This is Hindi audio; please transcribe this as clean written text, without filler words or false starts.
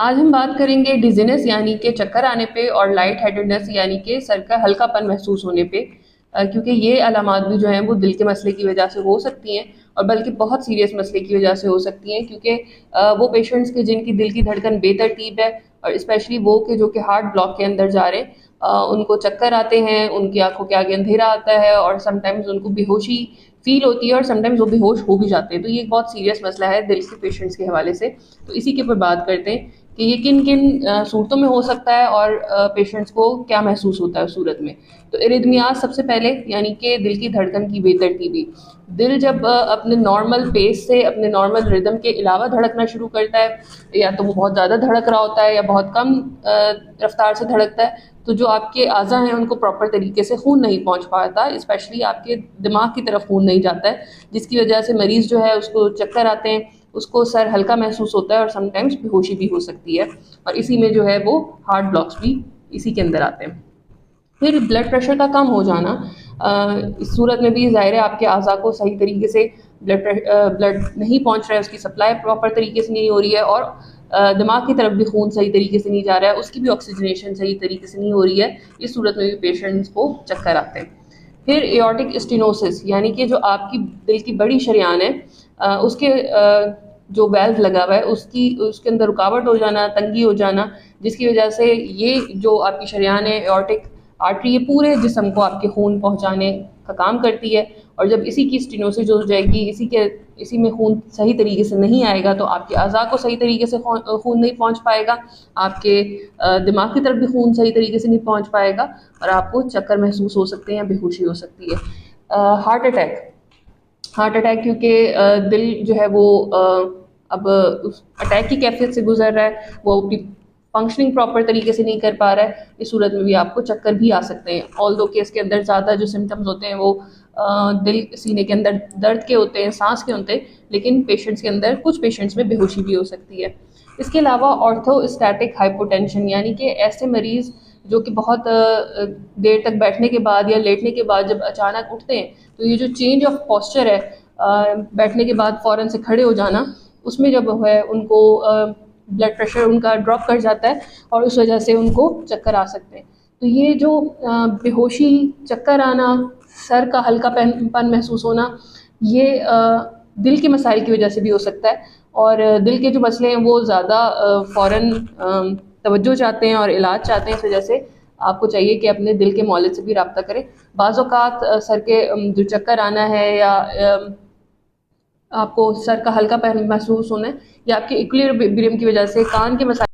आज हम बात करेंगे डिजीनेस यानी कि चक्कर आने पे और लाइट हेडेडनेस यानी कि सर का हल्कापन महसूस होने पे, क्योंकि ये अलामात भी जो हैं वो दिल के मसले की वजह से हो सकती हैं और बल्कि बहुत सीरियस मसले की वजह से हो सकती हैं, क्योंकि वो पेशेंट्स के जिनकी दिल की धड़कन बेतरतीब है और स्पेशली वो के जो कि हार्ट ब्लॉक के अंदर जा रहे हैं, उनको चक्कर आते हैं, उनकी आंखों के आगे अंधेरा आता है और समटाइम्स उनको बेहोशी फील होती है और समटाइम्स वो बेहोश हो भी जाते हैं। तो ये एक बहुत सीरियस मसला है दिल के पेशेंट्स के हवाले से। तो इसी के ऊपर बात करते हैं कि ये किन किन सूरतों में हो सकता है और पेशेंट्स को क्या महसूस होता है उस सूरत में। तो एरिथमियाज सबसे पहले यानी कि दिल की धड़कन की बेतरतीबी। दिल जब अपने नॉर्मल पेस से, अपने नॉर्मल रिदम के अलावा धड़कना शुरू करता है, या तो वो बहुत ज़्यादा धड़क रहा होता है या बहुत कम रफ्तार से धड़कता है, तो जो आपके आज़ा हैं उनको प्रॉपर तरीके से खून नहीं पहुंच पाता, स्पेशली आपके दिमाग की तरफ खून नहीं जाता है, जिसकी वजह से मरीज़ जो है उसको चक्कर आते हैं, उसको सर हल्का महसूस होता है और समटाइम्स बेहोशी भी हो सकती है। और इसी में जो है वो हार्ट ब्लॉक्स भी इसी के अंदर आते हैं। फिर ब्लड प्रेशर का कम हो जाना, इस सूरत में भी ज़ाहिर है आपके अज़ा को सही तरीके से ब्लड नहीं पहुंच रहा है, उसकी सप्लाई प्रॉपर तरीके से नहीं हो रही है और दिमाग की तरफ भी खून सही तरीके से नहीं जा रहा है, उसकी भी ऑक्सीजनेशन सही तरीके से नहीं हो रही है। इस सूरत में भी पेशेंट्स को चक्कर आते हैं। फिर एओर्टिक स्टेनोसिस यानी कि जो आपकी दिल की बड़ी शरीयान है, उसके जो वेल्व लगा हुआ है उसके अंदर रुकावट हो जाना, तंगी हो जाना, जिसकी वजह से ये जो आपकी शरीयान है एओर्टिक आर्टरी, ये पूरे जिस्म को आपके खून पहुंचाने का काम करती है। और जब इसी की स्टेनोसिस हो जाएगी, इसी में खून सही तरीके से नहीं आएगा तो आपके अज़ा को सही तरीके से खून नहीं पहुंच पाएगा, आपके दिमाग की तरफ भी खून सही तरीके से नहीं पहुंच पाएगा और आपको चक्कर महसूस हो सकते हैं या बेहोशी हो सकती है। हार्ट अटैक क्योंकि दिल जो है वो अब उस अटैक की कैफियत से गुजर रहा है, वो अपनी फंक्शनिंग प्रॉपर तरीके से नहीं कर पा रहा है, इस सूरत में भी आपको चक्कर भी आ सकते हैं। ऑल दो केस के अंदर ज़्यादा जो सिम्टम्स होते हैं वो दिल सीने के अंदर दर्द के होते हैं, सांस के होते हैं, लेकिन पेशेंट्स के अंदर कुछ पेशेंट्स में बेहोशी भी हो सकती है। इसके अलावा ऑर्थोस्टैटिक हाइपोटेंशन यानी कि ऐसे मरीज़ जो कि बहुत देर तक बैठने के बाद या लेटने के बाद जब अचानक उठते हैं, तो ये जो चेंज ऑफ पोस्चर है, बैठने के बाद फ़ौरन से खड़े हो जाना, उसमें जब है उनको ब्लड प्रेशर उनका ड्रॉप कर जाता है और उस वजह से उनको चक्कर आ सकते हैं। तो ये जो बेहोशी, चक्कर आना, सर का हल्कापन महसूस होना, ये दिल के मसाइल की वजह से भी हो सकता है और दिल के जो मसले हैं वो ज़्यादा फ़ौरन तवज्जो चाहते हैं और इलाज चाहते हैं। इस वजह से आपको चाहिए कि अपने दिल के मौलिद से भी रब्ता करें। बाज़ औक़ात सर के जो चक्कर आना है या आपको सर का हल्कापन महसूस होना है या आपके इक्विलिब्रियम की वजह से कान के मसाइल